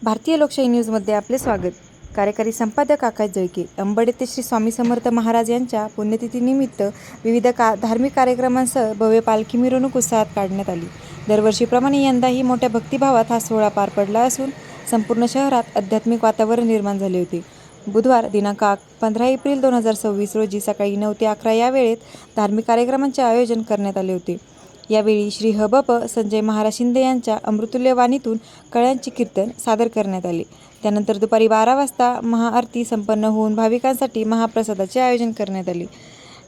भारतीय लोकशाही न्यूजमध्ये आपले स्वागत. कार्यकारी संपादक आकाश जळके. अंबड येथे श्री स्वामी समर्थ महाराज यांच्या पुण्यतिथीनिमित्त विविध धार्मिक कार्यक्रमांसह भव्य पालखी मिरवणूक उत्साहात काढण्यात आली. दरवर्षीप्रमाणे यंदाही मोठ्या भक्तिभावात हा सोहळा पार पडला असून संपूर्ण शहरात आध्यात्मिक वातावरण निर्माण झाले होते. बुधवार दिनांक 15 एप्रिल 2026 रोजी सकाळी 9 ते 11 या वेळेत धार्मिक कार्यक्रमांचे आयोजन करण्यात आले होते. यावेळी श्री ह.ब.प. संजय महाराज शिंदे यांच्या अमृतुल्य वाणीतून कळ्यांचे कीर्तन सादर करण्यात आले. त्यानंतर दुपारी 12 वाजता महाआरती संपन्न होऊन भाविकांसाठी महाप्रसादाचे आयोजन करण्यात आले.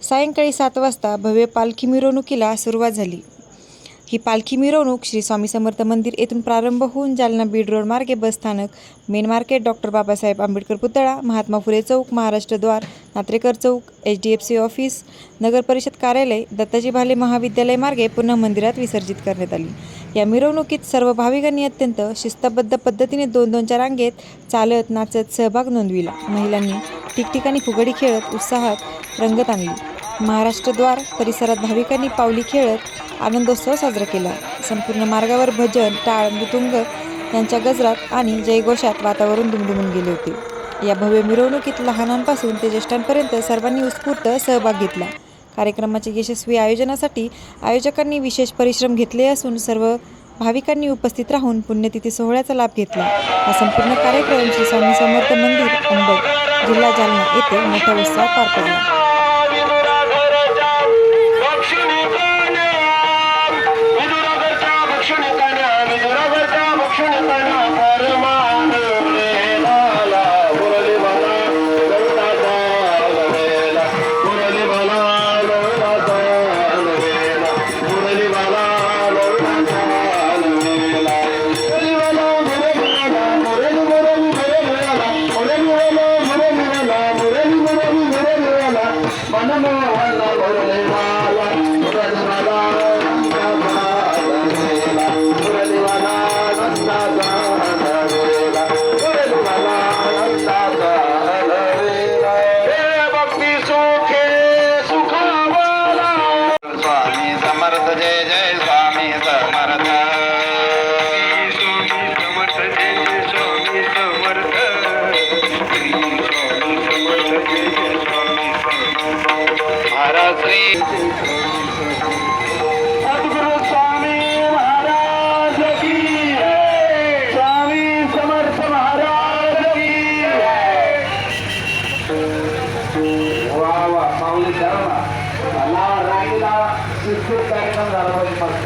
सायंकाळी 7 वाजता भव्य पालखी मिरवणुकीला सुरुवात झाली. ही पालखी मिरवणूक श्री स्वामी समर्थ मंदिर येथून प्रारंभ होऊन जालना बीड रोड मार्गे बस स्थानक, main market, doctor Babasaheb Ambedkar पुतळा, महात्मा फुले चौक, महाराष्ट्र द्वार, नात्रेकर चौक, HDFC ऑफिस, नगर परिषद कार्यालय, दत्ताजी भाले महाविद्यालय मार्गे पुन्हा मंदिरात विसर्जित करण्यात आली. या मिरवणुकीत सर्व भाविकांनी अत्यंत शिस्तबद्ध पद्धतीने 2-2च्या रांगेत चालत नाचत सहभाग नोंदविला. महिलांनी ठिकठिकाणी फुगडी खेळत उत्साहात रंगत आणली. महाराष्ट्र द्वार परिसरात भाविकांनी पावली खेळत आनंदोत्सव साजरा केला. संपूर्ण मार्गावर भजन, टाळ, मृदुंग यांच्या गजरात आणि जयघोषात वातावरण दुमदुमून गेले होते. या भव्य मिरवणुकीत लहानांपासून ते ज्येष्ठांपर्यंत सर्वांनी उत्स्फूर्त सहभाग घेतला. कार्यक्रमाच्या यशस्वी आयोजनासाठी आयोजकांनी विशेष परिश्रम घेतले असून सर्व भाविकांनी उपस्थित राहून पुण्यतिथी सोहळ्याचा लाभ घेतला. हा संपूर्ण कार्यक्रम श्री स्वामी समर्थ मंदिर, अंबड, जिल्हा जालना येथे मोठ्या उत्साहात पार पडला. कार्यक्रम झाला पाहिजे मस्त.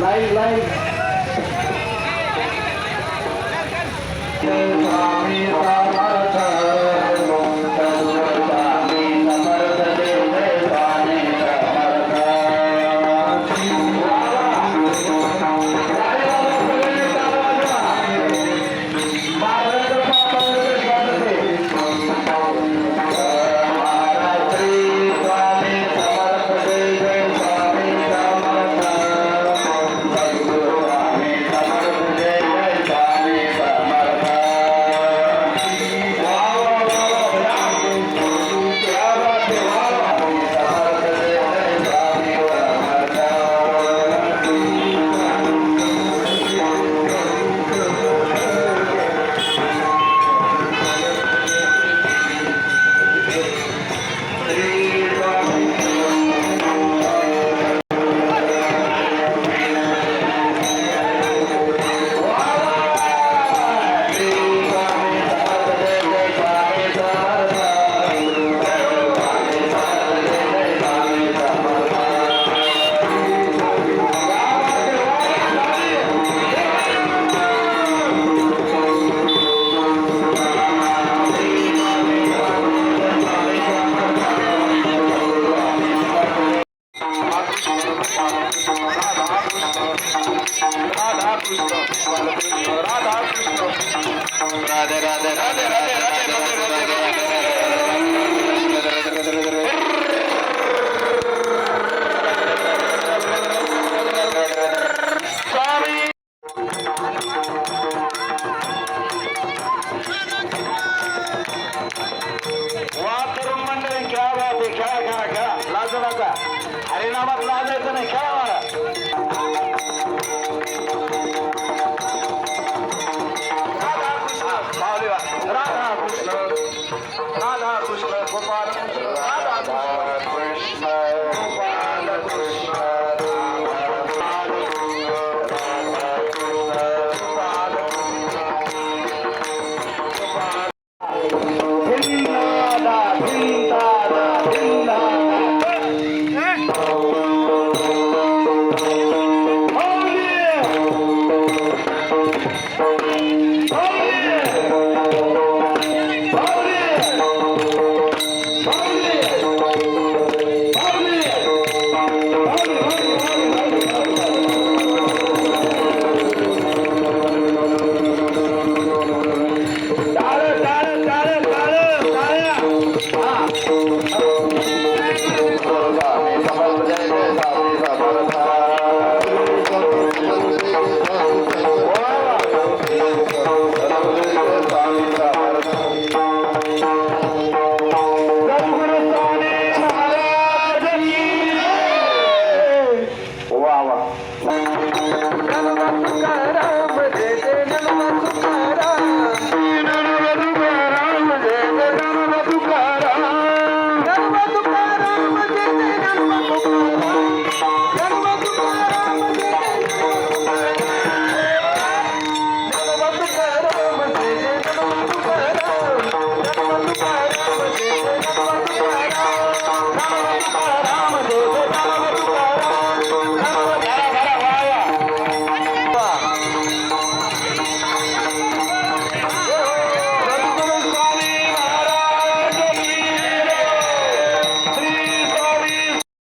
लाईव्ह लाईव्ह हरिनामात लाजायचं नाही, खेळा मला. राम जय जय